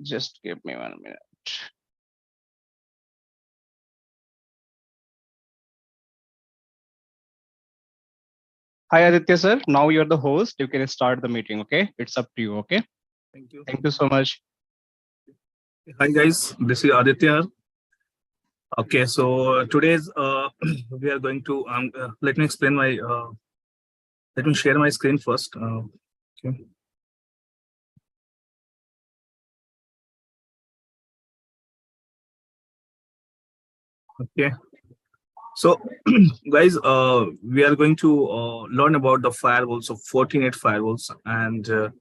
Just give me 1 minute. Hi, Aditya sir. Now you're the host. You can start the meeting. Okay, it's up to you. Okay. Thank you. Thank you so much. Hi guys, this is Aditya. Okay, so today's we are going to let me explain my let me share my screen first. Okay. Okay. So, guys, we are going to learn about the firewalls of Fortinet firewalls, and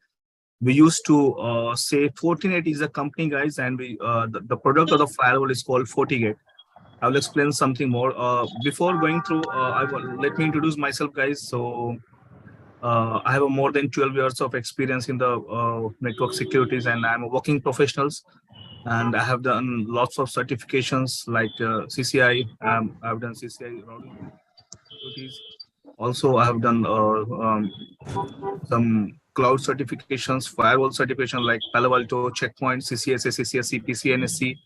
we used to say Fortinet is a company, guys, and we the product of the firewall is called FortiGate. I will explain something more. Before going through, let me introduce myself, guys. So, I have more than 12 years of experience in the network securities, and I'm a working professionals. And I have done lots of certifications like CCI. I've done CCI routing securities. Also, I have done some cloud certifications, firewall certification like Palo Alto, Checkpoint, CCSA, CCSC, CCNSC.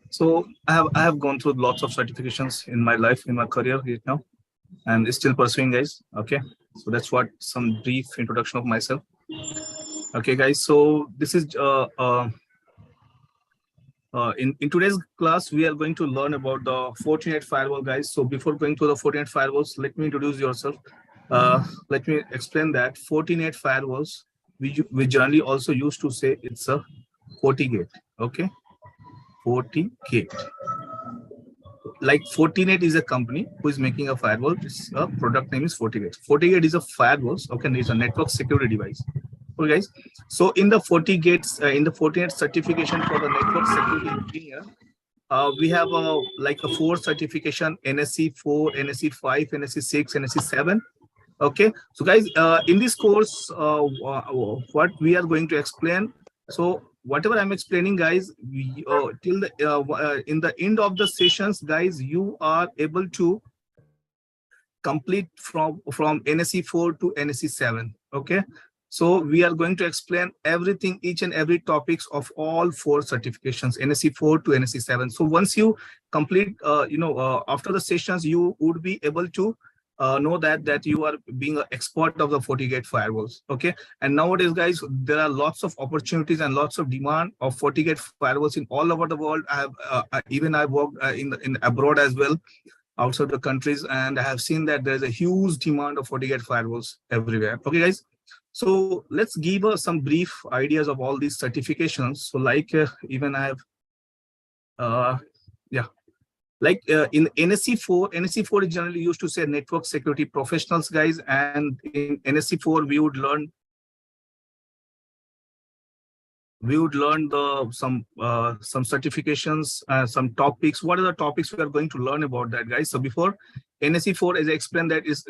So I have gone through lots of certifications in my life, in my career right now, and still pursuing, guys. Okay, so that's what some brief introduction of myself. Okay, guys. So this is in today's class, we are going to learn about the Fortinet firewall, guys. So before going to the Fortinet firewalls, let me introduce yourself. Let me explain that Fortinet firewalls, we generally also used to say it's a FortiGate. Okay, FortiGate. Like Fortinet is a company who is making a firewall. Its product name is FortiGate. FortiGate is a firewalls. Okay, it's a network security device. Okay, guys. So in the FortiGates, in the Fortinet certification for the network security engineer, we have like a 4 certification: NSE 4, NSE 5, NSE 6, NSE 7. Okay, so guys, in this course, what we are going to explain. So whatever I'm explaining, guys, till the in the end of the sessions, guys, you are able to complete from NSE 4 to NSE 7. Okay, so we are going to explain everything, each and every topics of all 4 certifications, NSE 4 to NSE 7. So once you complete, after the sessions, you would be able to know that you are being an expert of the FortiGate firewalls. Okay, and nowadays, guys, there are lots of opportunities and lots of demand of FortiGate firewalls in all over the world. I have even I worked in abroad as well, outside the countries, and I have seen that there's a huge demand of FortiGate firewalls everywhere. Okay, guys. So let's give some brief ideas of all these certifications. So like even I have, like in NSE 4, NSE 4 is generally used to say network security professionals, guys. And in NSE 4, we would learn some certifications, some topics. What are the topics we are going to learn about that, guys? So before NSE 4, as I explained, that is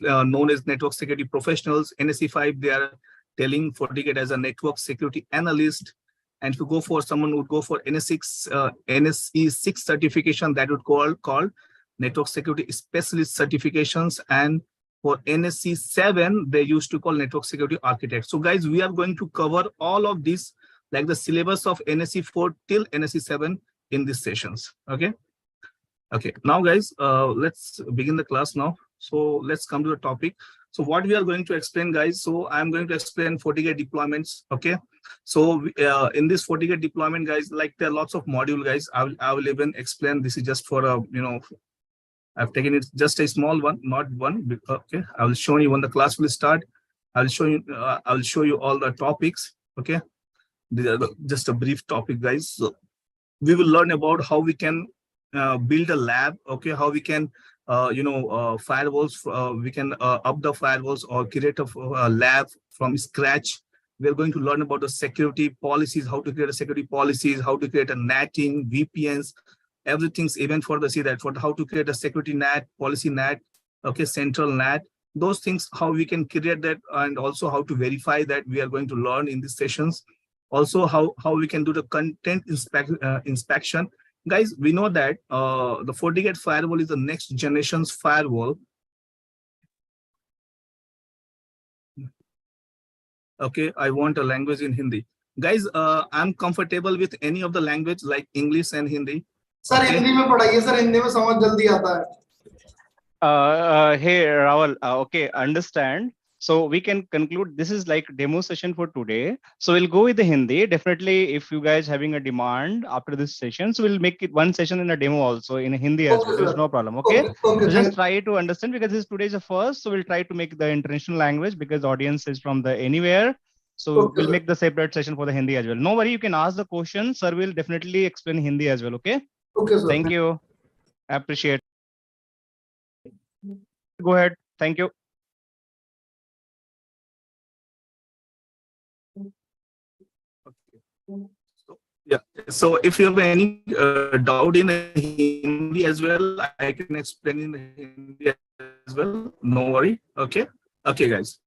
known as network security professionals. NSE 5, they are telling FortiGate as a network security analyst. And if you go for someone would go for NSE 6 certification, that would call network security specialist certifications. And for NSE 7, they used to call network security architect. So guys, we are going to cover all of this, like the syllabus of NSE 4 till NSE 7 in these sessions. Okay. Okay. Now, guys, let's begin the class now. So let's come to the topic. So what we are going to explain, guys. So I'm going to explain FortiGate deployments. Okay. So in this FortiGate deployment, guys, like there are lots of module, guys. I will even explain. This is just for a I've taken it just a small one, not one. Okay, I will show you when the class will start. I will show you all the topics. Okay, these are just a brief topic, guys. So we will learn about how we can build a lab. Okay, how we can firewalls. We can up the firewalls or create a lab from scratch. We are going to learn about the security policies, how to create a security policies, how to create a netting, VPNs. Everything's even for the for how to create a security NAT, policy NAT, okay, central NAT, those things, how we can create that, and also how to verify that we are going to learn in these sessions. Also how we can do the content inspection. Guys, we know that the FortiGate firewall is the next generation's firewall. Okay, I want a language in Hindi. Guys, I'm comfortable with any of the language like English and Hindi. Sir Hindi में पढ़ाइए sir, Hindi में समझ जल्दी आता है. Hey Rahul, okay, understand. So we can conclude this is like demo session for today. So we'll go with the Hindi. Definitely, if you guys having a demand after this session, so we'll make it one session in a demo also in Hindi as well. There's no problem. Okay. So just try to understand because this today is the first. So we'll try to make the international language because the audience is from the anywhere. So we'll make the separate session for the Hindi as well. No worry, you can ask the question. Sir will definitely explain Hindi as well. Okay. Okay, sir. Thank you. I appreciate. Go ahead. Thank you. So if you have any doubt in Hindi as well, I can explain in Hindi as well. No worry. Okay. Okay, guys.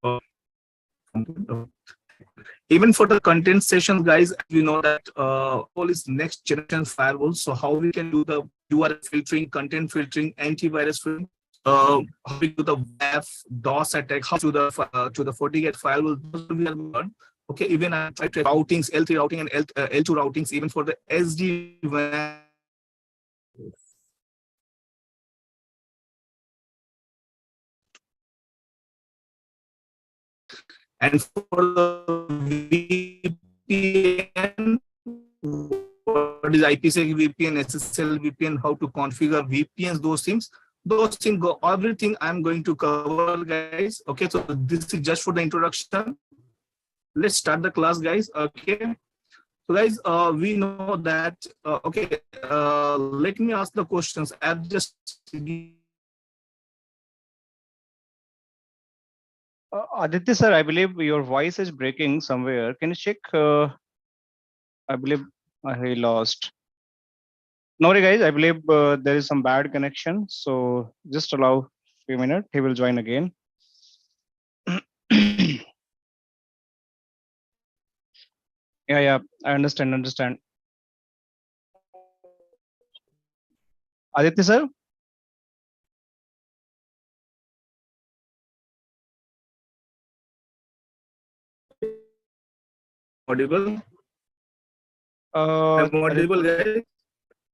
Even for the content sessions, guys, we know that all is next generation firewall. So how we can do the URL filtering, content filtering, antivirus filtering, how we do the WAF, DOS attack, how to the FortiGate firewall. Those we have learned. Okay, even I try to routings, L3 routing and L2 routings, even for the SDWAN. And for the VPN, what is IPsec VPN, SSL VPN, how to configure VPNs, those things go, everything I'm going to cover, guys. Okay, so this is just for the introduction. Let's start the class, guys. Okay. So guys, we know that, okay, let me ask the questions. I've just Aditya sir, I believe your voice is breaking somewhere. Can you check? I believe he lost. No worry, guys. I believe there is some bad connection. So just allow a few minutes. He will join again. Yeah, I understand. Aditya sir? audible? I'm audible, guys?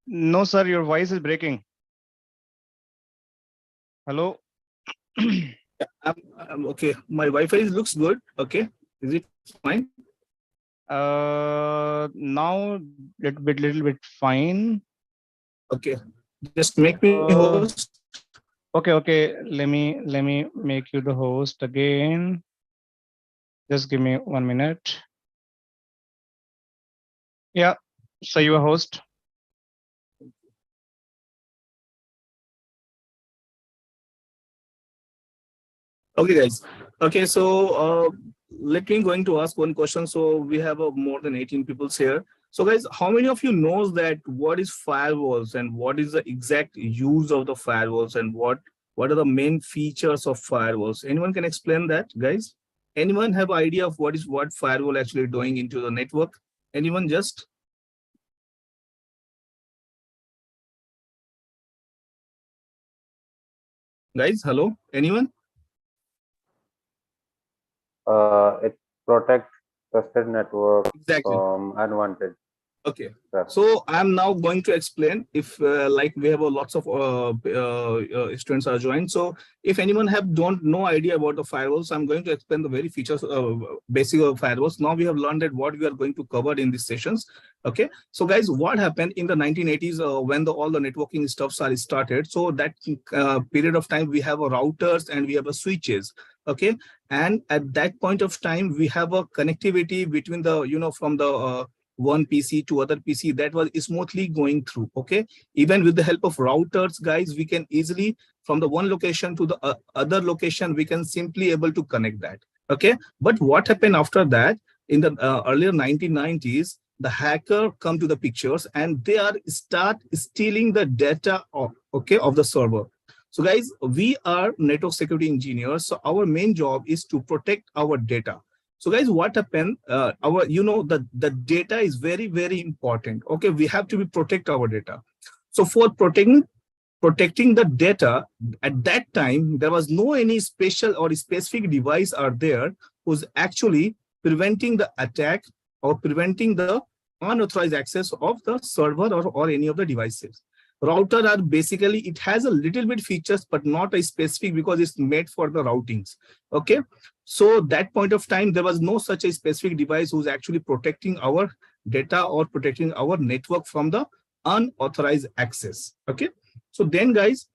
No, sir, your voice is breaking. Hello? I'm okay. My Wi-Fi looks good. Okay. Is it fine? Now little bit fine. Okay. Just make me host. Okay. Let me make you the host again. Just give me 1 minute. Yeah. So you are host. Okay, guys. Okay, so let me going to ask one question. So we have more than 18 people here. So guys, how many of you knows that what is firewalls and what is the exact use of the firewalls and what are the main features of firewalls? Anyone can explain that, guys? Anyone have idea of what firewall actually doing into the network? Anyone just? Guys, hello? Anyone? It protects trusted network from unwanted. Okay, so I'm now going to explain if like we have lots of students are joined. So if anyone don't no idea about the firewalls, I'm going to explain the very features basic of firewalls. Now we have learned that what we are going to cover in these sessions. Okay, so guys, what happened in the 1980s when all the networking stuffs are started? So that period of time we have routers and we have switches. Okay, and at that point of time we have a connectivity between the from the one PC to other PC that was smoothly going through. Okay, even with the help of routers, guys, we can easily from the one location to the other location, we can simply able to connect that. Okay, but what happened after that in the earlier 1990s, the hacker come to the pictures and they start stealing the data of the server. So guys, we are network security engineers, so our main job is to protect our data. So guys, what happened? The data is very, very important. Okay, we have to protect our data. So for protecting the data, at that time there was no any special or specific device are there who's actually preventing the attack or preventing the unauthorized access of the server or any of the devices. Router are basically, it has a little bit features, but not a specific, because it's made for the routings. Okay. So that point of time, there was no such a specific device who's actually protecting our data or protecting our network from the unauthorized access. Okay. So then guys,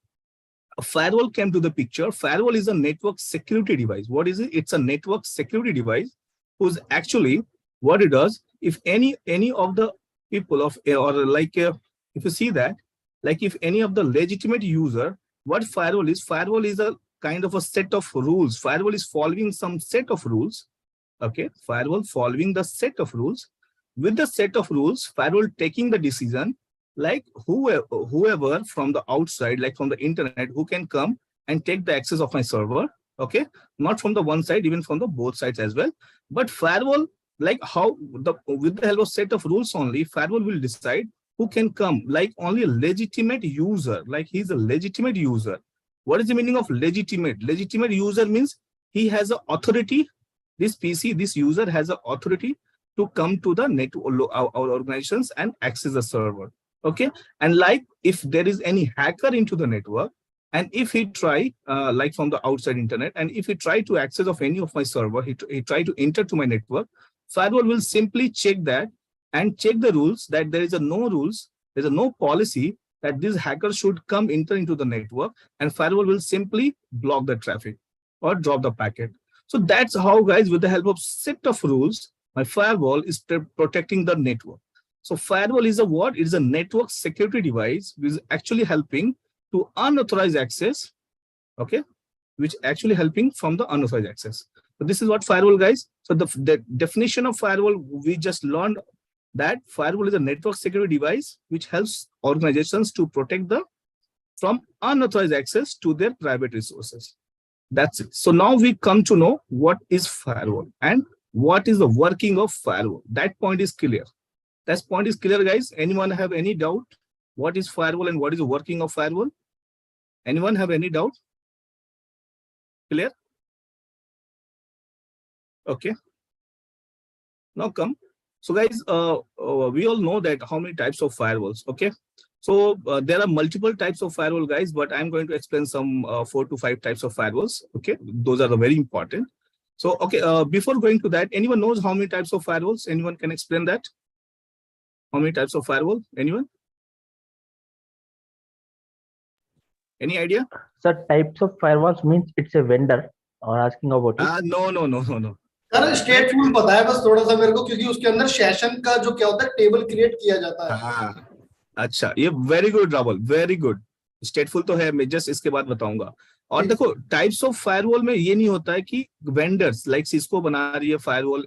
a firewall came to the picture. Firewall is a network security device. What is it? It's a network security device who's actually, what it does, if any of the people of, or like, if you see that, like if any of the legitimate user, what firewall is a kind of a set of rules. Firewall is following some set of rules. Okay, firewall following the set of rules. With the set of rules, firewall taking the decision, like whoever from the outside, like from the internet, who can come and take the access of my server. Okay, not from the one side, even from the both sides as well. But firewall, like how with the help of set of rules only, firewall will decide who can come, like only a legitimate user, like he's a legitimate user. What is the meaning of legitimate? Legitimate user means he has an authority. This PC, this user has an authority to come to the network, our organizations, and access the server. Okay, and like if there is any hacker into the network, and if he try, like from the outside internet, and if he try to access of any of my server, he try to enter to my network, firewall will simply check that and check the rules, that there is a no rules, there's a no policy that this hacker should come enter into the network, and firewall will simply block the traffic or drop the packet. So that's how, guys, with the help of set of rules, my firewall is protecting the network. So firewall is a what? It is a network security device which is actually helping to unauthorized access. Okay, which actually helping from the unauthorized access. So this is what firewall, guys. So the definition of firewall, we just learned that firewall is a network security device which helps organizations to protect the from unauthorized access to their private resources. That's it. So now we come to know what is firewall and what is the working of firewall. That point is clear. That point is clear, guys. Anyone have any doubt? What is firewall and what is the working of firewall? Anyone have any doubt? Clear? Okay. Now come. So guys, we all know that how many types of firewalls. Okay. So there are multiple types of firewall, guys, but I'm going to explain some 4 to 5 types of firewalls. Okay. Those are the very important. So, okay. Before going to that, anyone knows how many types of firewalls? Anyone can explain that? How many types of firewall? Anyone? Any idea? Sir, types of firewalls means it's a vendor or asking about it? No. Sir stateful पता है बस थोड़ा सा मेरे को, क्योंकि उसके अंदर सेशन का जो क्या होता है टेबल क्रिएट किया जाता है. हाँ, अच्छा, ये very good Rawal, very good. Stateful तो है, मैं जस्ट इसके बाद बताऊंगा. और देखो टाइप्स ऑफ फायरवॉल में ये नहीं होता है कि वेंडर्स लाइक सिस्को बना रही है फायरवॉल,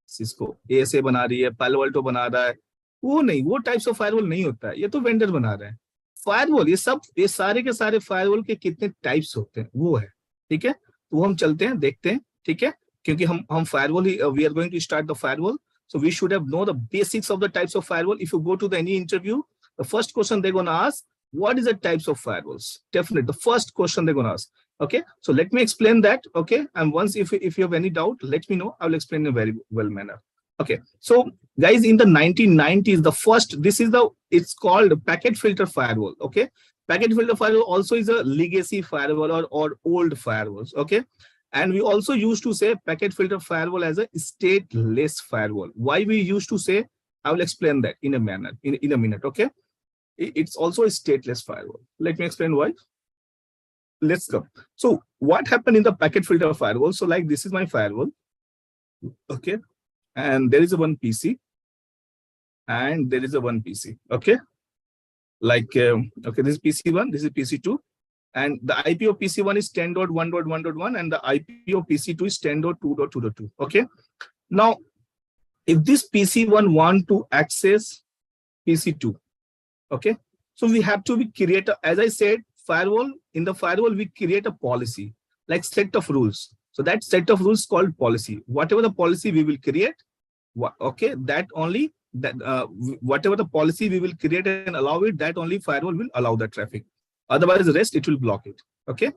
सिस्को ASA बना रही है, पालो अल्टो बना रहा है, वो नहीं, वो टाइप्स ऑफ फायरवॉल नहीं होता है. ये तो वेंडर बना रहे हैं. फायरवॉल ये सारे के सारे फायरवॉल के कितने टाइप्स होते हैं वो है. ठीक है, तो हम चलते हैं, देखते हैं. ठीक है, क्योंकि हम firewall, we are going to start the firewall, so we should have know the basics of the types of firewall. If you go to any interview, the first question they're going to ask, what is the types of firewalls? Definitely the first question they're going to ask. Okay, so let me explain that. Okay, and once if you have any doubt, let me know. I will explain in a very well manner. Okay, so guys, in the 1990s, the first, it's called packet filter firewall. Okay, packet filter firewall also is a legacy firewall or old firewalls. Okay, and we also used to say packet filter firewall as a stateless firewall. Why we used to say, I will explain that in a manner, in a minute. Okay, it's also a stateless firewall. Let me explain why. Let's go. So what happened in the packet filter firewall? So like this is my firewall. Okay, and there is a one PC, and there is a one PC. Okay, like okay, this is PC1, this is PC2. And the IP of PC1 is 10.1.1.1 and the IP of PC2 is 10.2.2.2. Okay. Now, if this PC1 want to access PC2, okay, so we have to create as I said, firewall. In the firewall, we create a policy like set of rules. So that set of rules called policy. Whatever the policy we will create, okay, that only that whatever the policy we will create and allow it, that only firewall will allow the traffic. Otherwise, the rest, it will block it. Okay,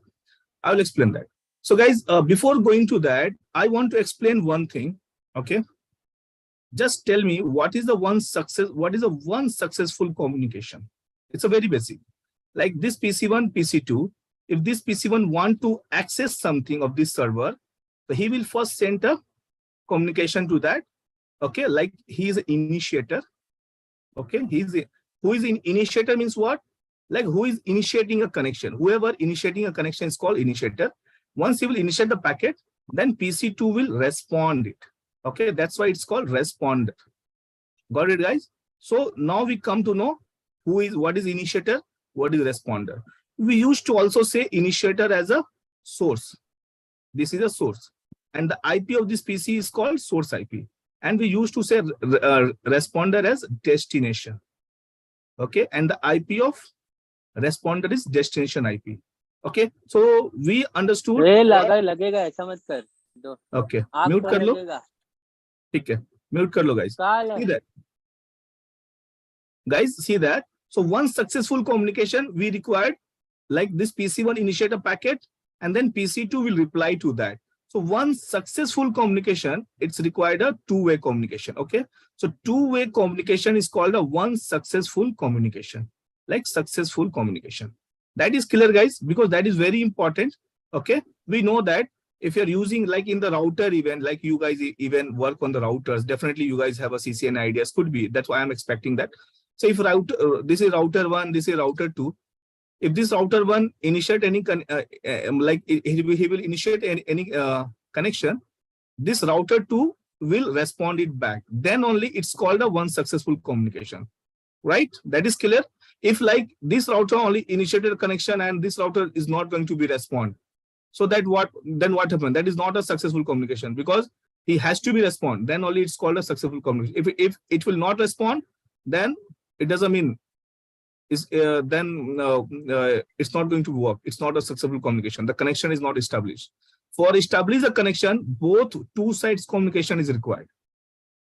I will explain that. So guys, before going to that, I want to explain one thing. Okay, Just tell me what is the one successful communication. It's a very basic. Like this PC1, PC2. If this PC1 want to access something of this server, so he will first send a communication to that. Okay, like he is an initiator. Okay, who is in initiator means what? Like who is initiating a connection. Whoever initiating a connection is called initiator. Once he will initiate the packet, then PC2 will respond it. Okay, that's why it's called responder. Got it, guys? So now we come to know what is initiator, what is responder. We used to also say initiator as a source. This is a source. And the IP of this PC is called source IP. And we used to say responder as destination. Okay, and the IP of responder is destination IP. Okay, so we understood. लगेगा ऐसा मत कर दो. Okay, mute कर लो. ठीक है, mute कर लो, guys. See that, guys. See that. So one successful communication we required, like this PC1 initiate a packet, and then PC2 will reply to that. So one successful communication, it's required a two-way communication. Okay, so two-way communication is called a one successful communication. Like successful communication. That is clear, guys, because that is very important. Okay, we know that if you're using like in the router event, like you guys even work on the routers, definitely you guys have a CCNA ideas, could be. That's why I'm expecting that. So if router, this is router 1, this is router 2. If this router 1 initiate any he will initiate any connection, this router 2 will respond it back. Then only it's called a one successful communication. Right? That is clear. If like this router only initiated a connection and this router is not going to be respond, so that what happened? That is not a successful communication, because he has to be respond. Then only it's called a successful communication. If it will not respond, then it doesn't mean it's not going to work. It's not a successful communication. The connection is not established. For establish a connection, both two sides communication is required.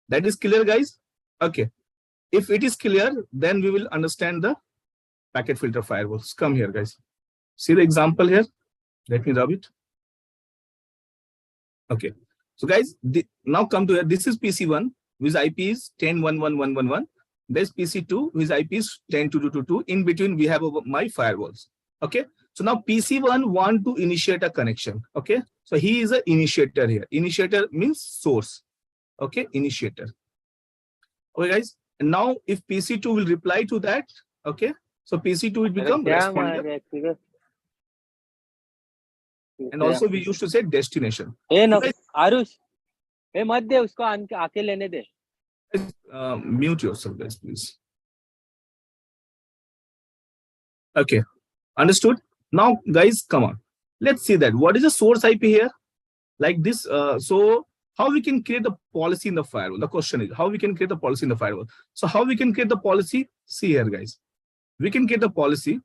That is clear, guys. Okay. If it is clear, then we will understand the packet filter firewalls. Come here, guys. See the example here. Let me rub it. Okay. So, guys, now come to here. This is PC1, whose IP is 10.1.1.1.1. There's PC2, whose IP is 10.2.2.2. In between, we have my firewalls. Okay. So now PC1 want to initiate a connection. Okay. So he is an initiator here. Initiator means source. Okay. Initiator. Okay, guys. And now if PC2 will reply to that, okay, so PC2 will become responder. And also we used to say destination. Arush, मत दे उसको आके लेने दे. Mute yourself, guys, please. Okay, understood? Now, guys, come on. Let's see that. What is the source IP here? Like this. So how we can create the policy in the firewall? The question is how we can create the policy in the firewall. So how we can create the policy? See here, guys. We can create the policy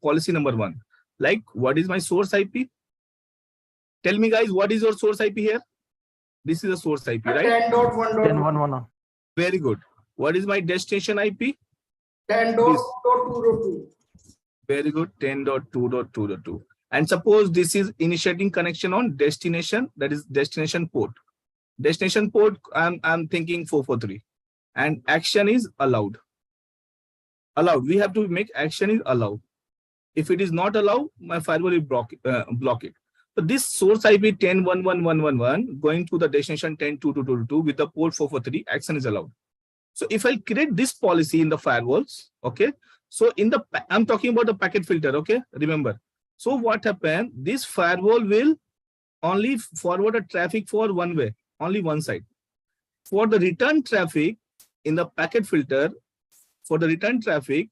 policy number 1. Like, what is my source IP? Tell me, guys, what is your source IP here? This is a source IP, right? 10.1.1. Very good. What is my destination IP? 10.2.2.2. Very good. 10.2.2.2. And suppose this is initiating connection on destination, that is destination port. Destination port, I'm thinking 443. And action is allowed. Allowed. We have to make action is allowed. If it is not allowed, my firewall will block it. So this source IP 10.1.1.1.1 going to the destination 10.2.2.2 with the port 443, action is allowed. So if I create this policy in the firewalls, okay. So I'm talking about the packet filter, okay. Remember. So what happened? This firewall will only forward a traffic for one way, only one side. For the return traffic in the packet filter, for the return traffic,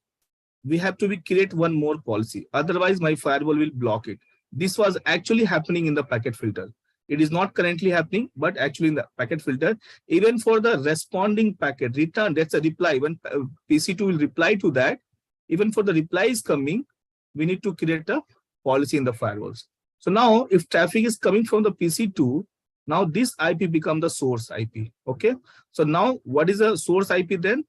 we have to create one more policy. Otherwise, my firewall will block it. This was actually happening in the packet filter. It is not currently happening, but actually in the packet filter, even for the responding packet return, that's a reply. When PC2 will reply to that, even for the reply is coming, we need to create a policy in the firewalls. So now if traffic is coming from the PC2, now this IP become the source IP. Okay. So now what is the source IP then?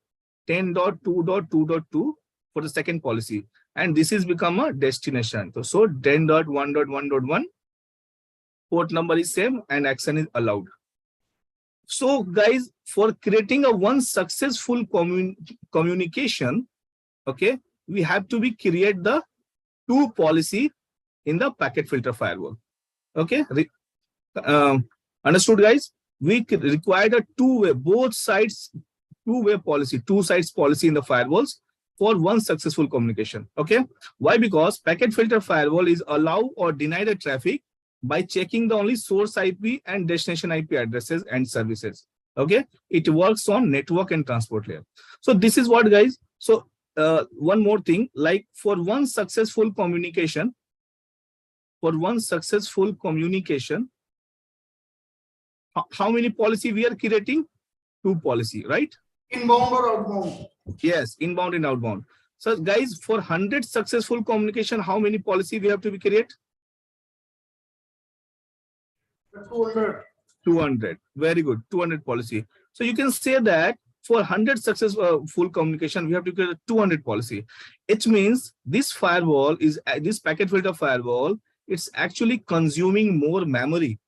10.2.2.2 for the second policy. And this is become a destination. So 10.1.1.1 port number is same and action is allowed. So guys, for creating a one successful communication, okay, we have to be create the two policy in the packet filter firewall. Okay, understood guys? We require a two-way, both sides, two-way policy, two sides policy in the firewalls for one successful communication. Okay, why? Because packet filter firewall is allow or deny the traffic by checking the only source IP and destination IP addresses and services. Okay, it works on network and transport layer. So this is what guys. So one more thing, like for one successful communication, how many policy we are creating? Two policy, right? Inbound or outbound? Yes, inbound and outbound. So guys, for 100 successful communication, how many policy we have to be create? 200. 200. Very good. 200 policy. So you can say that for 100 successful full communication, we have to create 200 policy. It means this firewall is this packet filter firewall. It's actually consuming more memory,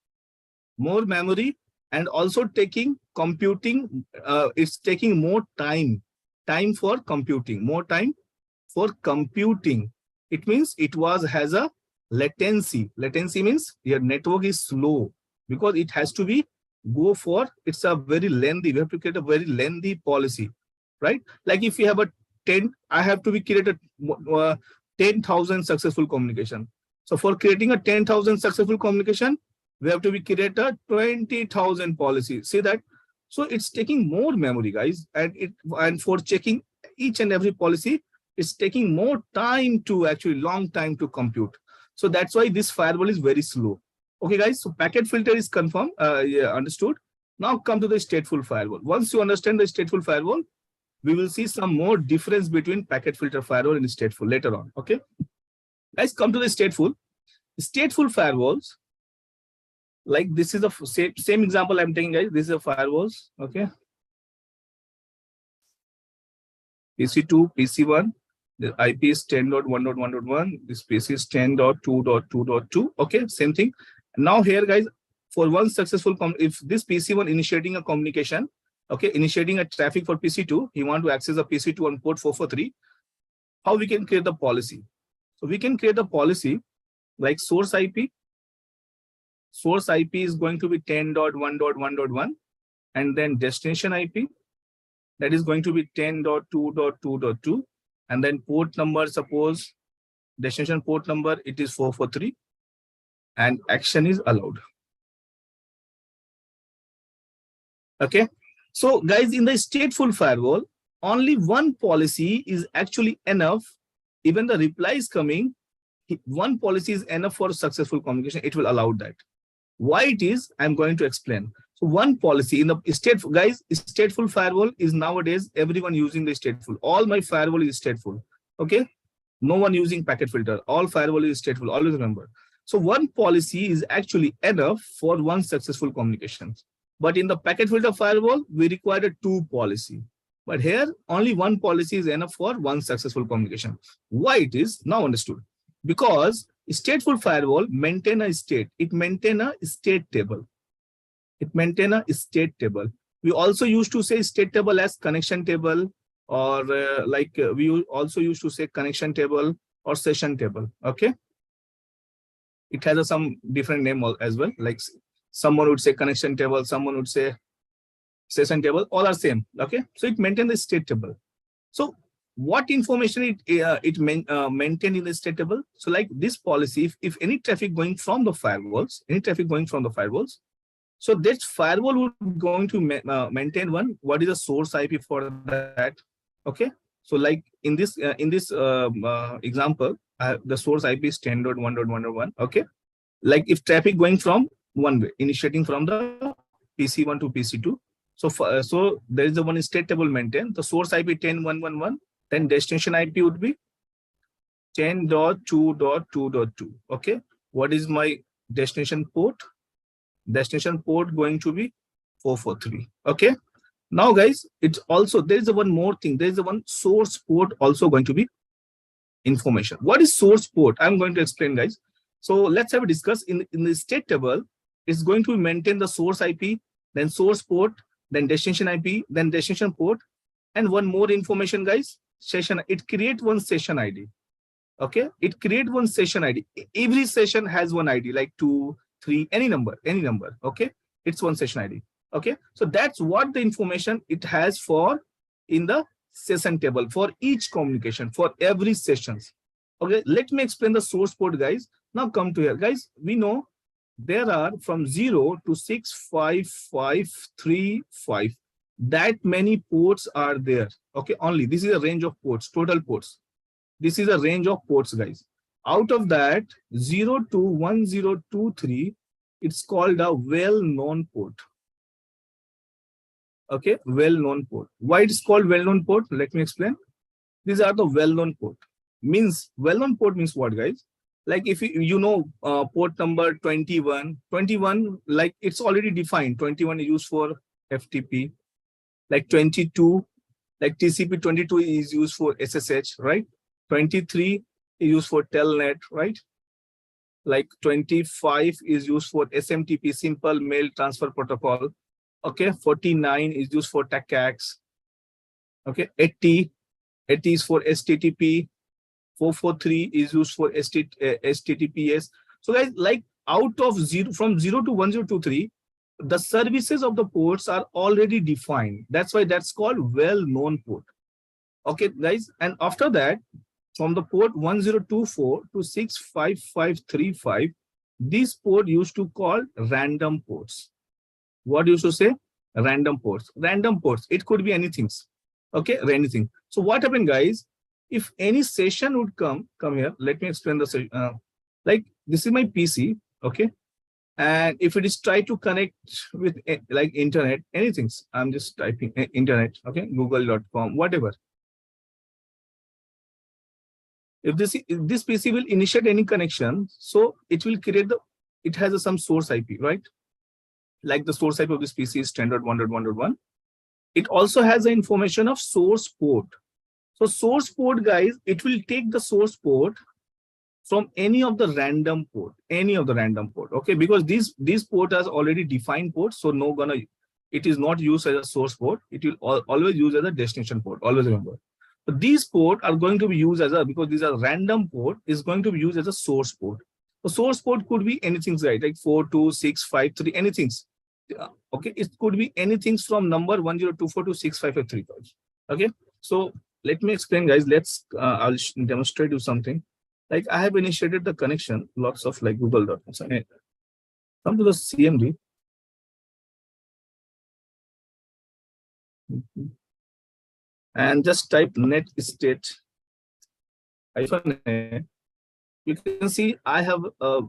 and also taking computing. It's taking more time for computing, more time for computing. It means it has a latency. Latency means your network is slow because it has to be go for, it's a very lengthy, we have to create a very lengthy policy, right? Like if you have a 10, I have to be created 10,000 successful communication. So for creating a 10,000 successful communication, we have to be create a 20,000 policy. See that? So it's taking more memory, guys, and for checking each and every policy, it's taking more time to actually long time to compute. So that's why this firewall is very slow. Okay, guys. So packet filter is confirmed. Yeah, understood. Now come to the stateful firewall. Once you understand the stateful firewall, we will see some more difference between packet filter firewall and stateful later on. Okay, guys, come to the stateful. Stateful firewalls. Like this is a same example I'm taking, guys. This is a firewalls. Okay. PC2, PC1. The IP is 10.1.1.1. This PC is 10.2.2.2. Okay, same thing. Now here, guys, for one successful, if this PC1 initiating a communication, okay, initiating a traffic for PC2, he want to access a PC2 on port 443. How we can create the policy? So we can create a policy like source IP. Source IP is going to be 10.1.1.1, and then destination IP, that is going to be 10.2.2.2, and then port number, suppose destination port number, it is 443, and action is allowed. Okay, so guys, in the stateful firewall, only one policy is actually enough. Even the reply is coming, one policy is enough for successful communication. It will allow that. Why it is, I'm going to explain. So one policy in the stateful, guys, stateful firewall is nowadays everyone using the stateful. All my firewall is stateful. Okay, no one using packet filter. All firewall is stateful. Always remember. So one policy is actually enough for one successful communication. But in the packet filter firewall, we require a two policy. But here, only one policy is enough for one successful communication. Why it is now understood? Because stateful firewall maintain a state. It maintain a state table. It maintain a state table. We also used to say state table as connection table, or we also used to say connection table or session table. Okay. It has some different name as well. Like someone would say connection table, someone would say session table. All are same. Okay. So it maintain the state table. So what information it maintain in the state table? So like this policy, if any traffic going from the firewalls, so that firewall would going to maintain one. What is the source IP for that? Okay. So like in this example, the source IP is 10.1.1.1. Okay. Like if traffic going from one way, initiating from the PC1 to PC2. So there is the one state table maintained. The source IP 10.1.1. Then destination IP would be 10.2.2.2. Okay. What is my destination port? Destination port going to be 443. Okay. Now, guys, it's also, there is one more thing. There is one source port also going to be information. What is source port? I'm going to explain, guys. So let's have a discuss in the state table. It's going to maintain the source IP then source port, then destination IP, then destination port, and one more information, guys, session. It creates one session ID. Okay, it creates one session ID. Every session has one ID, like 2, 3, any number. Okay, it's one session ID. Okay, so that's what the information it has for in the session table for each communication for every sessions. Okay, let me explain the source port, guys. Now come to here, guys. We know there are from 0 to 65535. That many ports are there. Okay, only this is a range of ports, total ports. This is a range of ports, guys. Out of that, 0 to 1023, it's called a well-known port. Okay, well-known port. Why it's called well-known port? Let me explain. These are the well-known port. Means well-known port means what, guys? Like if you know port number 21, like it's already defined. 21 is used for FTP. Like 22, like TCP 22 is used for SSH, right? 23 is used for Telnet, right? Like 25 is used for SMTP, Simple Mail Transfer Protocol. Okay, 49 is used for TACAX. Okay, 80 is for STTP. 443 is used for STTPS. So guys, like out of from 0 to 1023, the services of the ports are already defined. That's why that's called well-known port. Okay, guys, and after that, from the port 1024 to 65535, this port used to call random ports. What used to say? Random ports. Random ports. It could be anything. Okay, anything. So what happened, guys? If any session would come here, let me explain the session. Like this is my PC, okay? And if it is try to connect with like internet, anything, I'm just typing internet, okay? Google.com, whatever. If this PC will initiate any connection, so it will create it has some source IP, right? Like the source IP of this PC is standard 1.1.1. It also has the information of source port. So source port, guys, it will take the source port from any of the random port, okay? Because these port has already defined ports, so it is not used as a source port. It will always use as a destination port. Always remember. But these ports are going to be used as because these are random port, is going to be used as a source port. The source port could be anything, right? Like 42653, anything. Okay, it could be anything from number 1024 to 65535. Okay, so let me explain, guys. I'll demonstrate you something. Like I have initiated the connection, lots of like Google.com. So, come to the CMD. And just type net state -a. You can see I have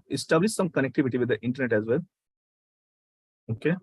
established some connectivity with the internet as well. Okay,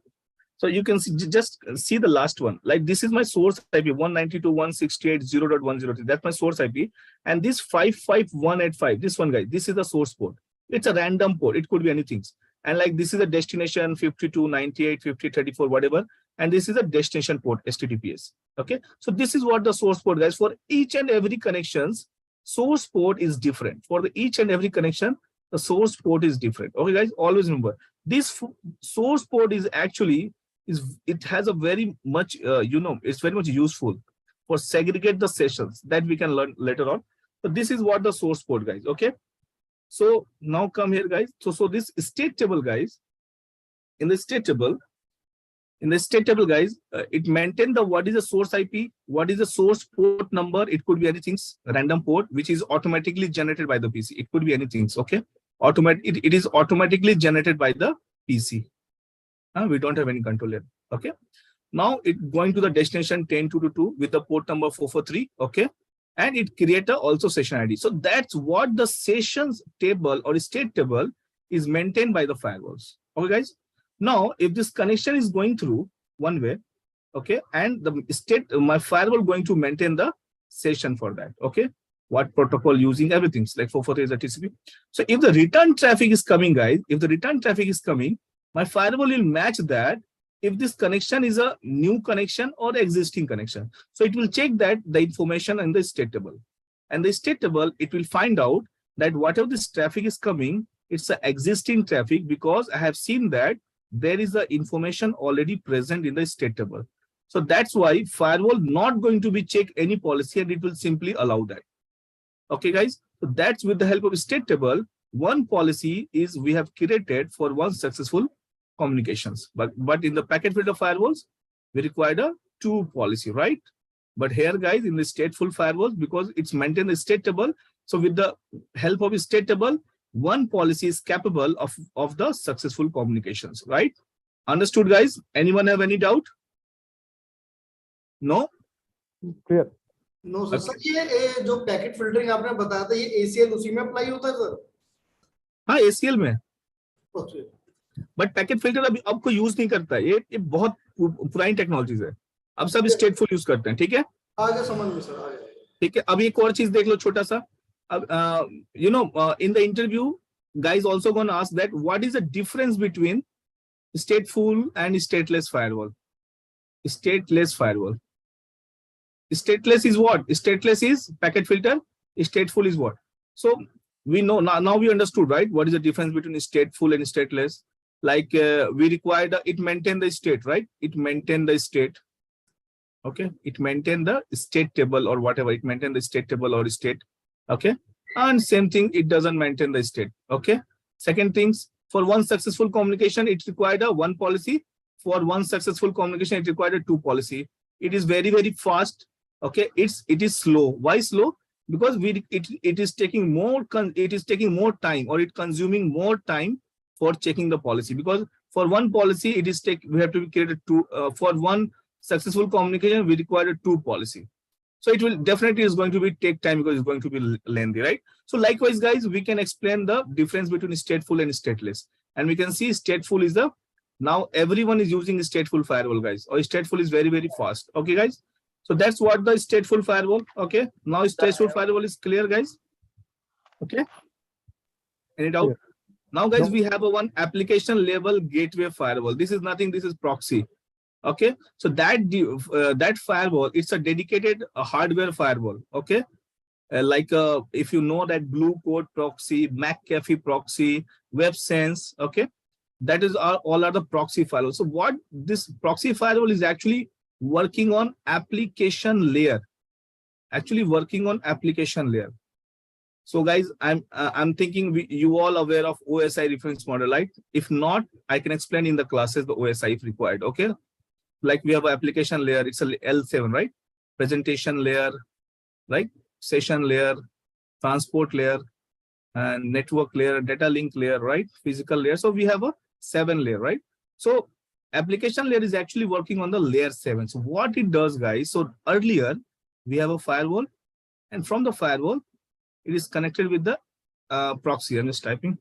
so you can see, just see the last one. Like this is my source IP 192.168.0.103. That's my source IP. And this 55185, this one, guys, this is the source port. It's a random port. It could be anything. And like this is a destination 5298, 5034, whatever. And this is a destination port, STTPS. Okay, so this is what the source port, guys. For each and every connections, source port is different. For each and every connection, the source port is different. Okay, guys, always remember this source port is actually it has a very much it's very much useful for segregate the sessions that we can learn later on. But this is what the source port, guys. Okay, so now come here, guys. So this state table, guys, in the state table, guys, it maintains the what is the source IP, what is the source port number. It could be anything, random port, which is automatically generated by the PC. It could be anything. Okay, it is automatically generated by the PC. We don't have any control here. Okay, now it going to the destination 10.2.2 with the port number 443. Okay, and it create also session ID. So that's what the sessions table or state table is maintained by the firewalls. Okay, guys. Now, if this connection is going through one way, okay, and the state, my firewall going to maintain the session for that. Okay, what protocol using, everything like 443 is a TCP. So if the return traffic is coming, guys, if the return traffic is coming, my firewall will match that if this connection is a new connection or existing connection. So it will check that the information in the state table, and the state table, it will find out that whatever this traffic is coming, it's an existing traffic, because I have seen that there is the information already present in the state table. So that's why firewall not going to be check any policy and it will simply allow that. Okay, guys. So that's with the help of state table. One policy is we have created for one successful communications. But in the packet filter firewalls, we require a two policy, right? But here, guys, in the stateful firewalls, because it's maintained the state table, so with the help of a state table, one policy is capable of the successful communications, right? Understood, guys? Anyone have any doubt? No? Clear. No sir sir ये जो packet filtering आपने बताया था ये ACL उसी में apply होता है सर? हाँ ACL में, बट पैकेट फिल्टर अभी अब कोई यूज नहीं करता है, ये बहुत पुरानी टेक्नोलॉजीज है, अब सब स्टेटफुल यूज करते हैं, ठीक है? आगे समझ में सर, आगे ठीक है। अब एक और चीज देख लो छोटा सा, अब you know in the interview guys also going to ask that what is the difference between stateful and stateless firewall? Stateless firewall. Stateless is what? Stateless is packet filter. Stateful is what? So we know now we understood, right? What is the difference between stateful and stateless? Like we require it maintain the state, right? It maintain the state. Okay, it maintain the state table or whatever. It maintain the state table or state. Okay, and same thing, it doesn't maintain the state. Okay. Second things, for one successful communication, it required a one policy. For one successful communication, it required a two policy. It is very, very fast. Okay, it is slow. Why slow? Because it is taking more time, or it consuming more time for checking the policy. Because for one policy, we have to be created two. For one successful communication, we require a two policy. So it will definitely is going to be take time because it's going to be lengthy, right? So likewise, guys, we can explain the difference between stateful and stateless, and we can see stateful is the now everyone is using stateful firewall, guys. Or stateful is very, very fast. Okay, guys. So that's what the stateful firewall. Okay, now stateful firewall is clear, guys. Okay, any doubt? Now, guys, we have a one application level gateway firewall. This is nothing. This is proxy. Okay, so that firewall, it's a dedicated hardware firewall. Okay, like if you know that Blue Code proxy, McAfee proxy, WebSense. Okay, that is all are the proxy firewall. So what this proxy firewall is actually working on application layer, So guys, I'm thinking you all aware of OSI reference model, right? If not, I can explain in the classes the OSI if required. Okay, like we have an application layer, it's a L7, right? Presentation layer, right? Session layer, transport layer, and network layer, data link layer, right? Physical layer. So we have a 7 layer, right? So application layer is actually working on the layer 7. So what it does, guys, so earlier we have a firewall, and from the firewall it is connected with the proxy. I'm just typing.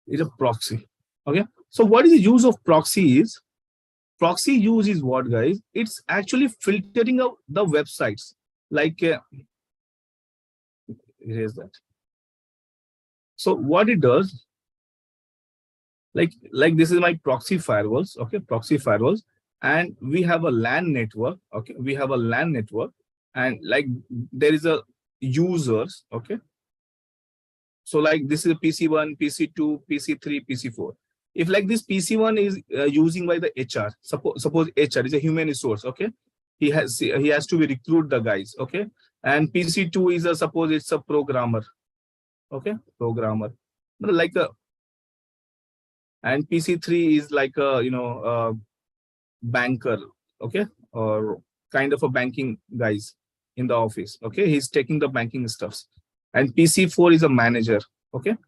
It's a proxy. Okay, so what is the use of proxy is? Proxy use is what, guys? It's actually filtering out the websites. Like erase that. So what it does, like this is my proxy firewalls. Okay, proxy firewalls, and we have a LAN network. Okay, we have a LAN network, and like there is a users. Okay, so like this is a PC1, PC2, PC3, PC4. If like this PC1 is using by the HR, suppose HR is a human resource. Okay, he has to be recruit the guys. Okay, and PC2 is a suppose it's a programmer. Okay, programmer, like a, and PC3 is like a banker. Okay, or kind of a banking guys in the office. Okay, he's taking the banking stuffs, and PC4 is a manager. Okay.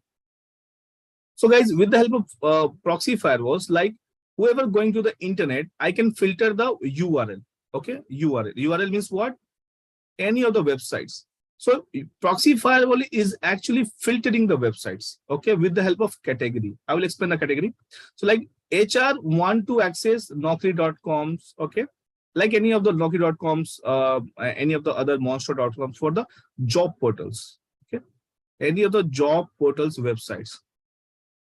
So guys, with the help of proxy firewalls, like whoever going to the internet, I can filter the URL. Okay, URL means what? Any of the websites. So proxy firewall is actually filtering the websites. Okay, with the help of category. I will explain the category. So like HR want to access Naukri.coms. Okay, like any of the Naukri.coms, any of the other monster.coms for the job portals. Okay, any of the job portals websites.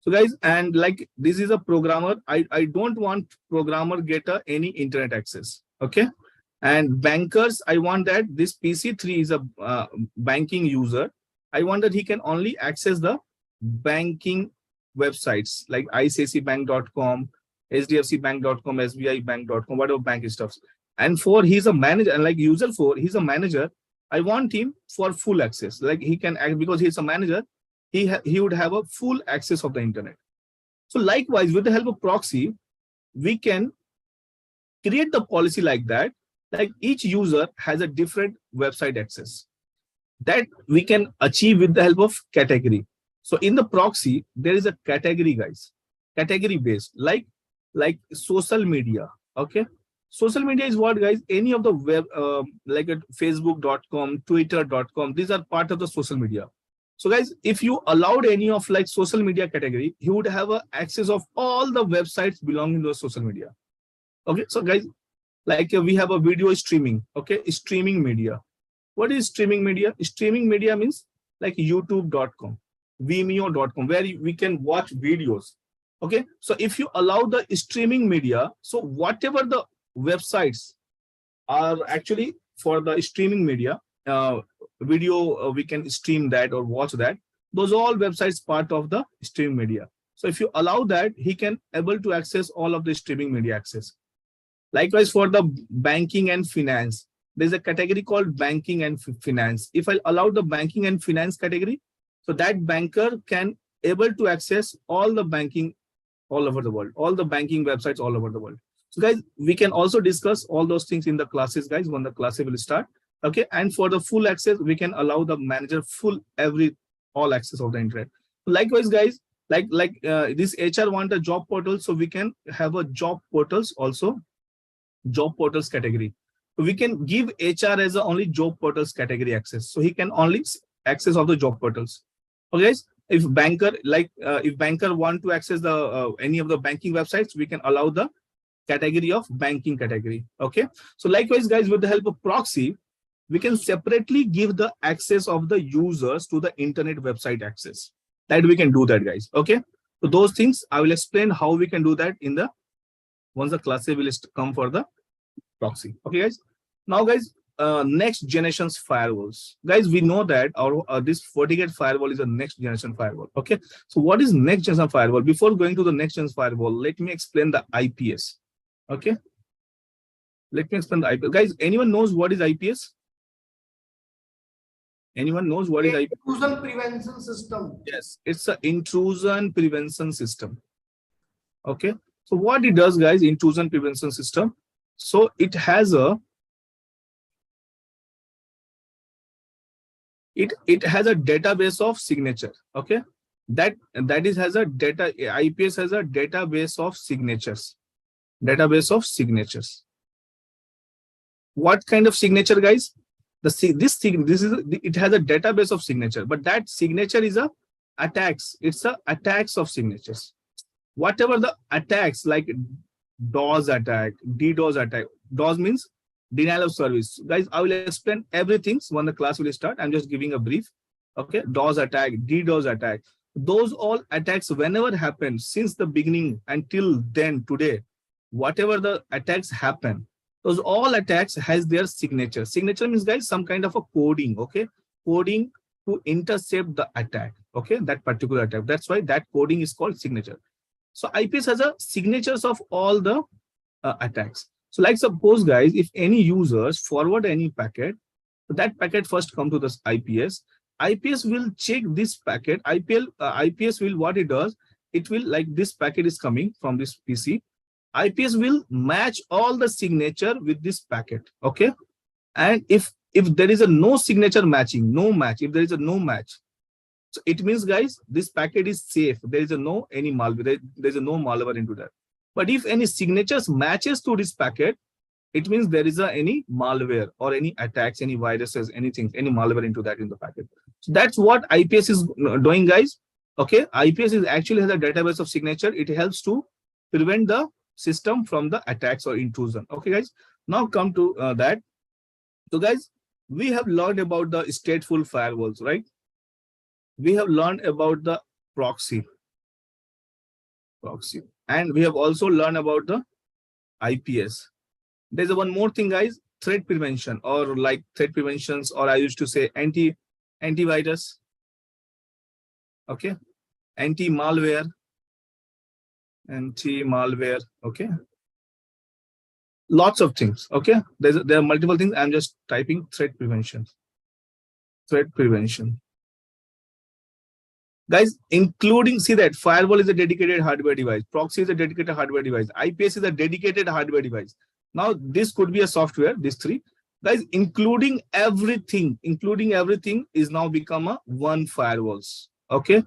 So guys, and like this is a programmer. I don't want programmer get any internet access. Okay, and bankers, I want that this PC3 is a banking user. I want that he can only access the banking websites like icacbank.com, sdfcbank.com, sbibank.com, whatever bank stuff. And for he's a manager, and like user 4, he's a manager. I want him for full access. Like he can act because he's a manager. He would have a full access of the internet. So likewise, with the help of proxy, we can create the policy like that. Like each user has a different website access that we can achieve with the help of category. So in the proxy, there is a category, guys, category based, like social media. Okay. Social media is what, guys? Any of the web, like at facebook.com, twitter.com, these are part of the social media. So guys, if you allowed any of like social media category, he would have a access of all the websites belonging to the social media. Okay. So guys, like we have a video streaming. Okay. Streaming media. What is streaming media? Streaming media means like youtube.com, vimeo.com, where we can watch videos. Okay. So if you allow the streaming media, so whatever the websites are actually for the streaming media, video, we can stream that or watch that. Those are all websites part of the streaming media. So if you allow that, he can able to access all of the streaming media access. Likewise, for the banking and finance, there's a category called banking and finance. If I allow the banking and finance category, so that banker can able to access all the banking all over the world, all the banking websites all over the world. So guys, we can also discuss all those things in the classes, guys, when the classes will start. Okay. And for the full access, we can allow the manager full all access of the internet. Likewise, guys, like this HR want a job portal. So we can have a job portals also, job portals category. We can give HR as a only job portals category access. So he can only access of the job portals. Okay, guys. If banker if banker want to access the any of the banking websites, we can allow the category of banking category. Okay. So likewise, guys, with the help of proxy, we can separately give the access of the users to the internet website access. That we can do that, guys. Okay. So those things I will explain how we can do that in the once the classes will come for the proxy. Okay, guys. Now, guys, next generation's firewalls. Guys, we know that our this FortiGate firewall is a next generation firewall. Okay. So what is next generation firewall? Before going to the next generation firewall, let me explain the IPS. Okay. Let me explain the IPS. Guys, anyone knows what is IPS? Anyone knows what is IPS? Intrusion prevention system. Yes, it's an intrusion prevention system. Okay. So what it does, guys, intrusion prevention system. So it has a it has a database of signature. Okay. That is has a data, IPS has a database of signatures. What kind of signature, guys? It has a database of signature, but that signature is a attacks. It's a attacks of signatures. Whatever the attacks like DOS attack, DDoS attack. DOS means denial of service. Guys, I will explain everything when the class will start. I'm just giving a brief. Okay, DOS attack, DDoS attack. Those all attacks whenever happen since the beginning until then today, whatever the attacks happen, those all attacks has their signature. Signature means, guys, some kind of a coding. Okay, coding to intercept the attack. Okay, that particular attack. That's why that coding is called signature. So IPS has a signatures of all the attacks. So like suppose, guys, if any users forward any packet, that packet first come to this IPS. IPS will check this packet. IPS will what it does, it will like this packet is coming from this PC. IPS will match all the signature with this packet. Okay. And if there is a no signature matching, no match, if there is a no match, so it means, guys, this packet is safe. There is a no any malware. There is a no malware into that. But if any signatures matches to this packet, it means there is any malware or any attacks, any viruses, anything, any malware into that in the packet. So that's what IPS is doing, guys. Okay, IPS is actually has a database of signature. It helps to prevent the system from the attacks or intrusion. Okay, guys. Now come to that. So, guys, we have learned about the stateful firewalls, right? We have learned about the proxy, and we have also learned about the IPS. There's one more thing, guys, threat prevention, or like threat preventions, or I used to say antivirus. Okay, anti-malware, anti-malware. Okay. Lots of things. Okay. There are multiple things. I'm just typing threat prevention. Threat prevention. Guys, including, see that firewall is a dedicated hardware device. Proxy is a dedicated hardware device. IPS is a dedicated hardware device. Now, this could be a software, these three. Guys, including everything is now become a one firewalls. Okay.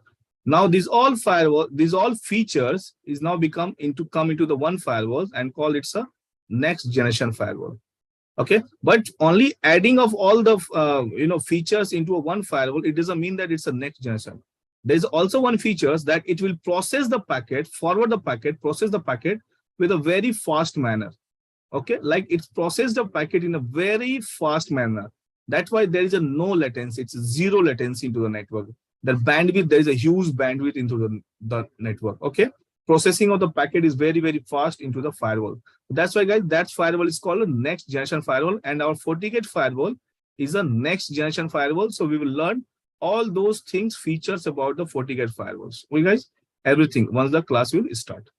Now, these all features is now come into the one firewall and call it a next generation firewall. Okay. But only adding of all the features into a one firewall, it doesn't mean that it's a next generation. There's also one feature that it will process the packet, forward the packet, process the packet with a very fast manner. Okay, like it's processed the packet in a very fast manner. That's why there is a no latency. It's zero latency into the network. The bandwidth, there is a huge bandwidth into the network. Okay, processing of the packet is very, very fast into the firewall. That's why, guys, that firewall is called a next generation firewall, and our FortiGate firewall is a next generation firewall. So we will learn all those things, features about the FortiGate firewalls. Okay, guys, everything once the class will start.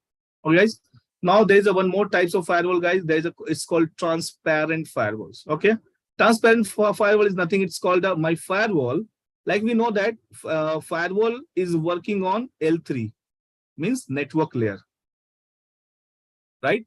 Okay, guys. Now there's one more types of firewall, guys. It's called transparent firewalls. Okay, transparent firewall is nothing. It's called my firewall. Like we know that firewall is working on L3, means network layer, right?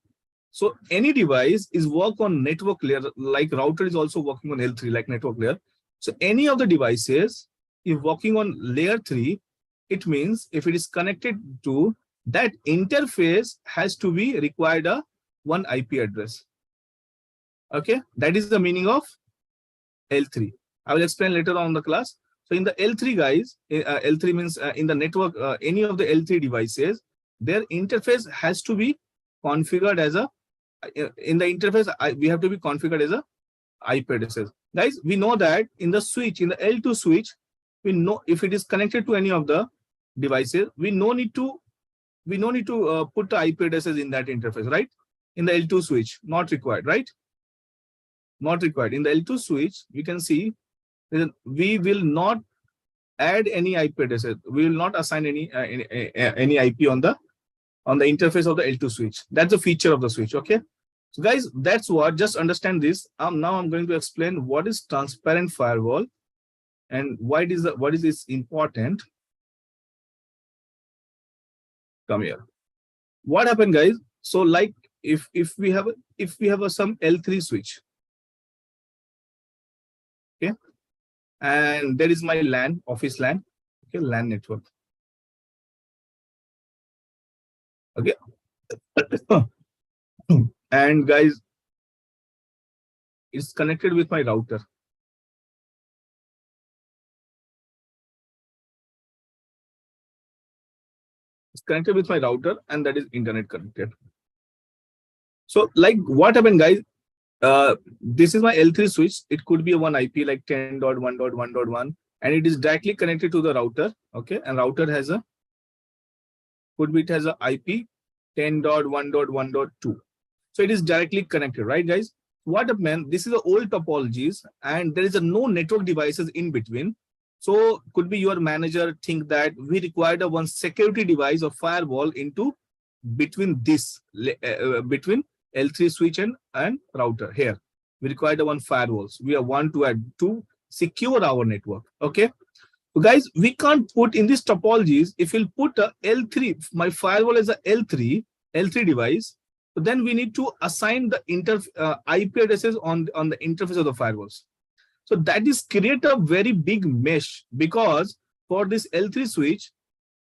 So any device is work on network layer, like router is also working on L3, like network layer. So any of the devices is working on layer 3. It means if it is connected to that interface, has to be required a one IP address. Okay, that is the meaning of L3. I will explain later on in the class. So in the L3, guys, L3 means in the network, any of the L3 devices, their interface has to be configured as a, in the interface, we have to be configured as a IP addresses. Guys, we know that in the switch, in the L2 switch, we know if it is connected to any of the devices, we no need to put the IP addresses in that interface, right? In the L2 switch, not required, right? Not required. In the L2 switch, you can see we will not add any IP addresses. We will not assign any IP on the interface of the L2 switch. That's a feature of the switch. Okay. So guys, that's what. Just understand this. Now I'm going to explain what is transparent firewall and what is this important. Come here. What happened, guys? So like if we have some L3 switch, okay, and there is my LAN, office LAN, okay, LAN network, okay, and guys, it's connected with my router. Connected with my router, and that is internet connected. So like what happened, guys, this is my L3 switch. It could be a one IP like 10.1.1.1, and it is directly connected to the router. Okay, and router has a it has a IP 10.1.1.2. So it is directly connected, right, guys? What happened? This is the old topologies, and there is no network devices in between. So could be your manager think that we required a one security device or firewall into between this between L3 switch and router. Here we required one firewalls. We want to add to secure our network. Okay, so guys, we can't put in these topologies. If we'll put a L3, my firewall is a L3 device, so then we need to assign the IP addresses on the interface of the firewalls. So that is create a very big mesh, because for this L3 switch,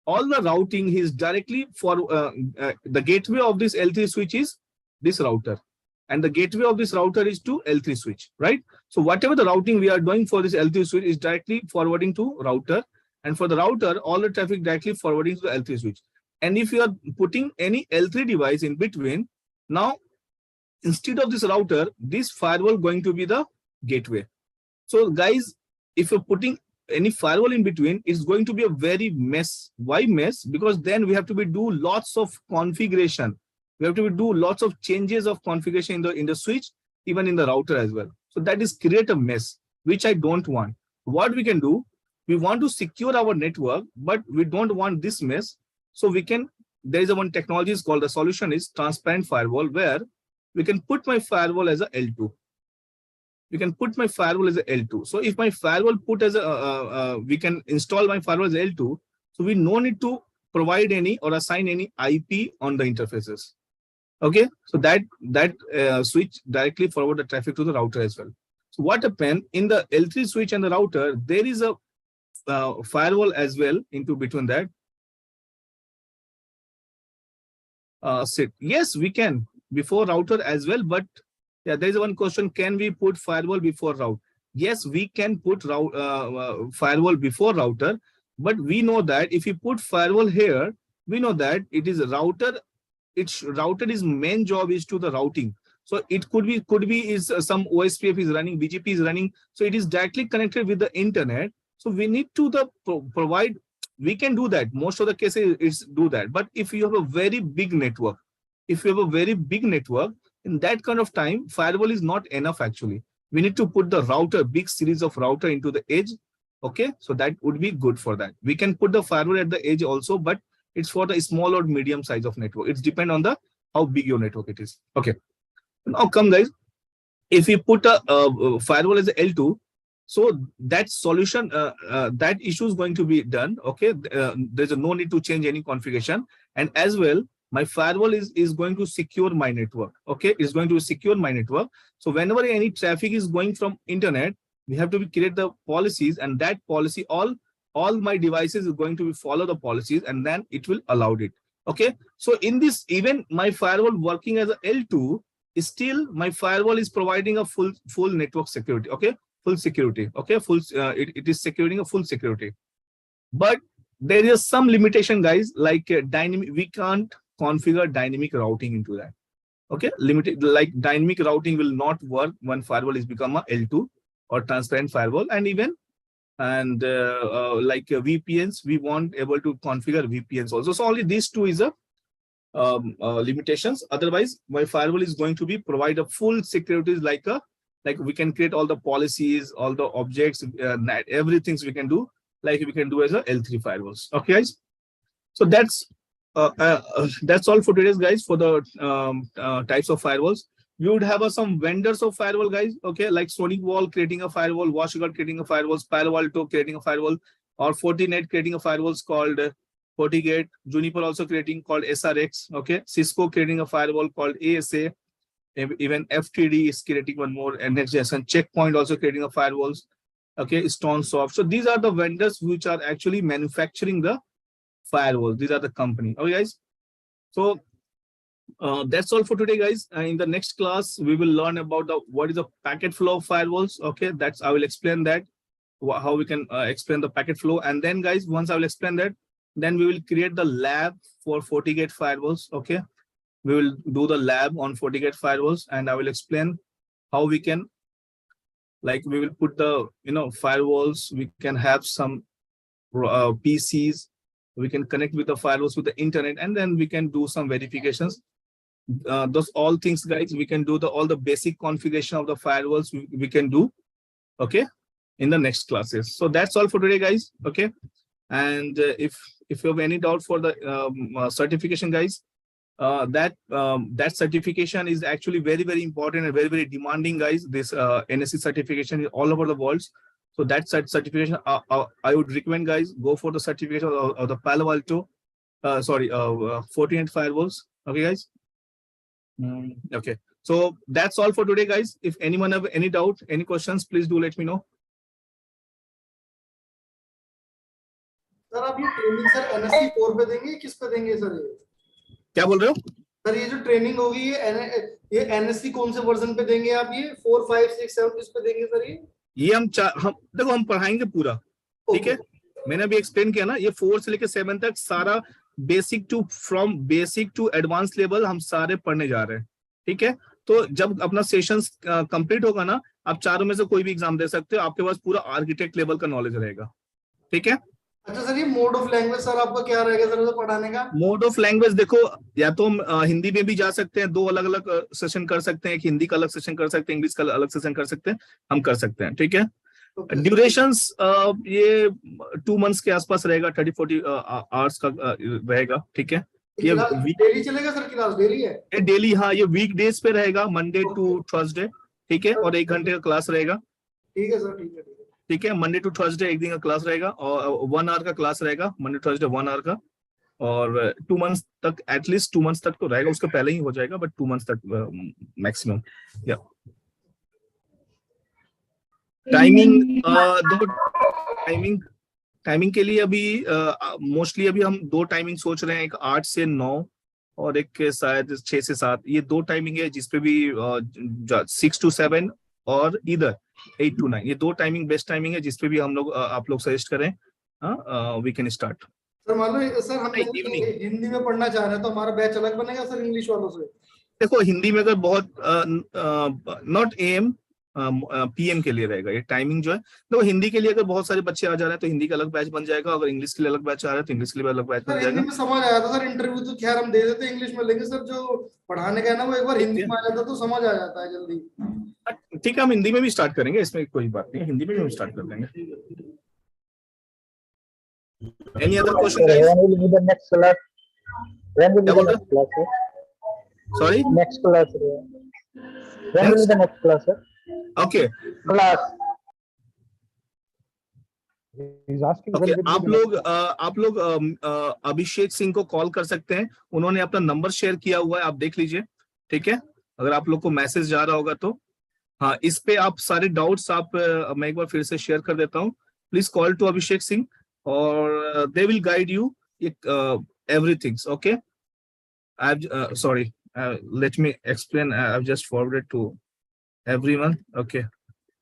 all the routing is directly for the gateway of this L3 switch is this router, and the gateway of this router is to L3 switch, right? So whatever the routing we are doing for this L3 switch is directly forwarding to router, and for the router, all the traffic directly forwarding to the L3 switch. And if you are putting any L3 device in between, now instead of this router, this firewall going to be the gateway. So guys, if you're putting any firewall in between, it's going to be a very mess. Why mess? Because then we have to do lots of configuration. We have to do lots of changes of configuration in the switch, even in the router as well. So that is create a mess, which I don't want. What we can do, we want to secure our network, but we don't want this mess. So we can there is one technology is called, the solution is transparent firewall, where we can put my firewall as a L2. We can put my firewall as a L2. So if my firewall put as a, we can install my firewall as L2. So we no need to provide any or assign any IP on the interfaces. Okay, so that switch directly forward the traffic to the router as well. So what happened in the L3 switch and the router, there is a firewall as well into between that. Yes, we can before router as well, but yeah, there is one question: can we put firewall before router? Yes, we can put firewall before router, but we know that if you put firewall here, we know that it is a router. Its router is main job is to the routing. So it could be is some OSPF is running, BGP is running. So it is directly connected with the internet. So we need to provide. We can do that. Most of the cases is do that. But if you have a very big network, in that kind of time, firewall is not enough actually. We need to put the router, big series of router into the edge. Okay, so that would be good for that. We can put the firewall at the edge also, but it's for the small or medium size of network. It's depend on the how big your network it is. Okay, now come guys. If we put a firewall as a L2, so that solution, that issue is going to be done. Okay, there's no need to change any configuration, and as well, my firewall is going to secure my network. Okay, it's going to secure my network. So whenever any traffic is going from internet, we have to create the policies, and that policy all my devices is going to follow the policies, and then it will allow it. Okay, so in this, even my firewall working as a L2, still my firewall is providing a full network security. Okay, full security. Okay, it is securing a full security. But there is some limitation, guys, like dynamic. We can't configure dynamic routing into that. Okay, limited, like dynamic routing will not work when firewall is become a L2 or transparent firewall, and even like VPNs, we won't able to configure VPNs also. So only these two is a limitations. Otherwise, my firewall is going to be provide a full security, like we can create all the policies, all the objects, everything we can do, like we can do as a L3 firewalls. Okay, guys. So that's all for today's, guys, for the types of firewalls. We would have some vendors of firewall, guys. Okay, like SonicWall creating a firewall, WatchGuard creating a firewall, Palo Alto creating a firewall, or Fortinet creating a firewalls called FortiGate. Juniper also creating called SRX. Okay, Cisco creating a firewall called ASA. Even FTD is creating one more, and next generation Checkpoint also creating a firewalls. Okay, StoneSoft. So these are the vendors which are actually manufacturing the firewalls. These are the company. Okay, guys. So that's all for today, guys. In the next class, we will learn about what is the packet flow of firewalls. Okay, I will explain that, how we can explain the packet flow. And then, guys, once I will explain that, then we will create the lab for FortiGate firewalls. Okay, we will do the lab on FortiGate firewalls, and I will explain how we can, like, we will put the firewalls. We can have some PCs. We can connect with the firewalls with the internet, and then we can do some verifications. Those all things, guys, we can do all the basic configuration of the firewalls we can do. Okay, in the next classes. So that's all for today, guys. Okay, and if you have any doubt for the certification, guys, that certification is actually very, very important and very, very demanding, guys. This NSE certification is all over the world. So that certification, I would recommend, guys, go for the certification of the Palo Alto, Fortinet firewalls. Okay, guys. Okay, so that's all for today, guys. If anyone have any doubt, any questions, please do let me know. Sir आप ये training sir NSE 4 पे देंगे, किस पे देंगे sir? ये क्या बोल रहे हो सर? ये जो ट्रेनिंग होगी ये NSE कौन से वर्जन पे देंगे आप? ये 4, 5, 6, 7 किस पे देंगे सर? ये हम देखो, हम पढ़ाएंगे पूरा, ठीक है। मैंने अभी एक्सप्लेन किया ना, ये 4 से लेकर 7 तक सारा from basic to advance level हम सारे पढ़ने जा रहे हैं, ठीक है। तो जब अपना सेशंस कंप्लीट होगा ना, आप चारों में से कोई भी एग्जाम दे सकते हो, आपके पास पूरा आर्किटेक्ट लेवल का नॉलेज रहेगा, ठीक है। अच्छा सर, ये मोड ऑफ लैंग्वेज सर आपका क्या रहेगा सर पढ़ाने का? मोड ऑफ लैंग्वेज देखो, या तो हिंदी में भी जा सकते हैं, 2 अलग अलग सेशन कर सकते हैं, एक हिंदी का अलग सेशन कर सकते हैं, इंग्लिश का अलग सेशन कर सकते हैं, हम कर सकते हैं, ठीक है। ड्यूरेशंस ये 2 मंथ्स के आसपास रहेगा, 30-40 आवर्स का रहेगा, ठीक है। ये डेली चलेगा सर? क्लास डेली है? डेली, हाँ, ये वीक डेज पे रहेगा, मंडे टू थर्सडे, ठीक है, और 1 घंटे का क्लास रहेगा। ठीक है सर, ठीक है। ठीक है, मंडे टू थर्सडे 1 दिन का क्लास रहेगा, और 1 आवर का क्लास रहेगा, मंडे थर्सडे 1 आवर का, और 2 मंथ्स तक, एटलीस्ट 2 मंथ्स तक तो रहेगा, उसके पहले ही हो जाएगा, बट 2 मंथ्स तक मैक्सिमम। या टाइमिंग, टाइमिंग के लिए अभी मोस्टली अभी हम 2 टाइमिंग सोच रहे हैं, एक 8 से 9 और एक शायद 6 से 7। ये 2 टाइमिंग है जिसपे भी 6 to 7 और इधर 8 to 9, ये 2 टाइमिंग बेस्ट टाइमिंग है जिसपे भी हम लोग आप लोग सजेस्ट करें, वी कैन स्टार्ट। सर मान लो सर हम हिंदी में पढ़ना चाह रहे हैं तो हमारा बैच अलग बनेगा सर इंग्लिश वालों से? देखो, हिंदी में अगर बहुत नॉट AM, PM के लिए रहेगा ये टाइमिंग जो है। तो हिंदी के लिए अगर बहुत सारे बच्चे आ जा रहे हैं तो हिंदी का अलग बैच बन जाएगा, अगर इंग्लिश के लिए अलग बैच आ रहा है तो इंग्लिश के लिए अलग बैच बन जाएगा। हिंदी में समझ आया था सर, इंटरव्यू तो खैर हम दे देते इंग्लिश में, लेकिन सर जो पढ़ाने का है ना वो एक बार हिंदी में आ जाता तो समझ आ जाता है जल्दी। ठीक है, हम हिंदी में भी स्टार्ट करेंगे, इसमें कोई बात नहीं, हिंदी में भी हम स्टार्ट कर देंगे। Any other question, guys? When will be the next class? When will be the next class, sir? Sorry? Next class. When will be the next class, sir? Okay. Class. Okay. आप लोग अभिषेक सिंह को call कर सकते हैं, उन्होंने अपना number share किया हुआ है, आप देख लीजिए, ठीक है, अगर आप लोग को मैसेज जा रहा होगा तो। हाँ, इस पे आप सारे डाउट्स मैं एक बार फिर से शेयर कर देता हूँ। Please call to Abhishek Singh और they will guide you everything. Okay, sorry, let me explain. I've just forwarded to everyone. Okay,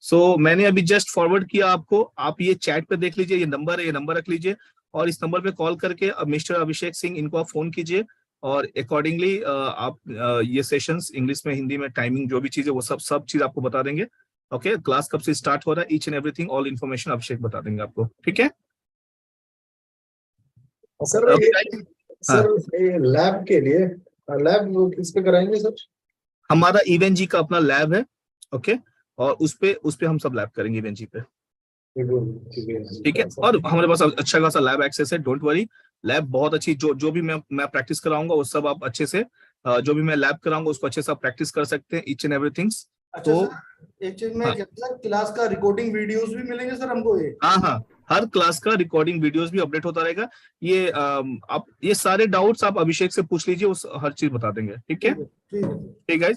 so मैंने अभी जस्ट फॉरवर्ड किया आपको, आप ये चैट पे देख लीजिए, ये नंबर है, ये नंबर रख लीजिए और इस नंबर पे कॉल करके मिस्टर अभिषेक सिंह इनको आप फोन कीजिए और अकॉर्डिंगली आप ये सेशंस इंग्लिश में, हिंदी में, टाइमिंग जो भी चीज है वो सब चीज आपको बता देंगे। ओके, क्लास कब से स्टार्ट हो रहा है, each and everything, all information Abhishek बता देंगे आपको, ठीक है। सर लैब के लिए लैब किस पे कराएंगे सर? हमारा इवेंट जी का अपना लैब है, ओके, और उस पे हम सब लैब करेंगे इवेंट जी पे, ठीक है। और हमारे पास अच्छा खासा लैब एक्सेस है, डोंट वरी, लैब बहुत अच्छी, जो भी मैं प्रैक्टिस कराऊंगा वो सब आप अच्छे से, जो भी मैं लैब कराऊंगा उसको अच्छे से आप प्रैक्टिस कर सकते हैं, ईच एंड एवरीथिंग। अच्छा, तो एक चीज मैं क्लास का रिकॉर्डिंग वीडियोस भी मिलेंगे सर हमको? ये हाँ, हर क्लास का रिकॉर्डिंग वीडियोस भी अपडेट होता रहेगा। ये आप ये सारे डाउट्स आप अभिषेक से पूछ लीजिए, वो हर चीज बता देंगे, ठीक है। ठीक है,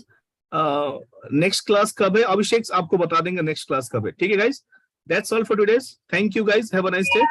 नेक्स्ट क्लास कब है अभिषेक आपको बता देंगे, नेक्स्ट क्लास कब है, ठीक है guys. That's all for today, thank you guys, have a nice day.